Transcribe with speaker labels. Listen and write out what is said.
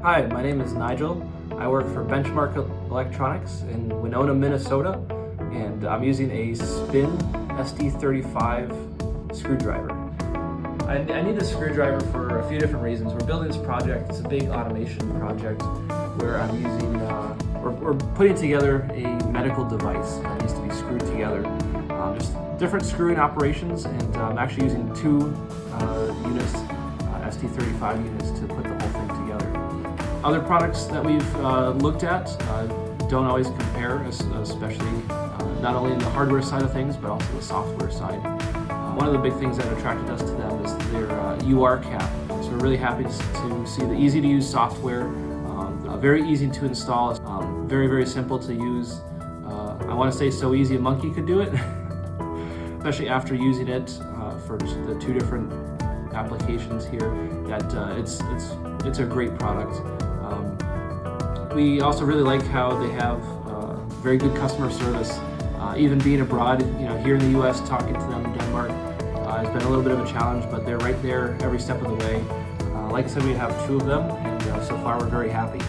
Speaker 1: Hi, my name is Nigel. I work for Benchmark Electronics in Winona, Minnesota, and I'm using a Spin SD-35 screwdriver. I need this screwdriver for a few different reasons. We're building this project. It's a big automation project where I'm using, we're putting together a medical device that needs to be screwed together. Just different screwing operations, and I'm actually using two units, SD-35 units, to put the whole thing together. Other products that we've looked at don't always compare, especially not only in the hardware side of things, but also the software side. One of the big things that attracted us to them is their UR cap. So we're really happy to see the easy-to-use software, very easy to install, very, very simple to use. I want to say so easy a monkey could do it, especially after using it for the two different applications here, that it's a great product. We also really like how they have very good customer service. Even being abroad, here in the US, talking to them in Denmark has been a little bit of a challenge, but they're right there every step of the way. Like I said, we have two of them, and so far we're very happy.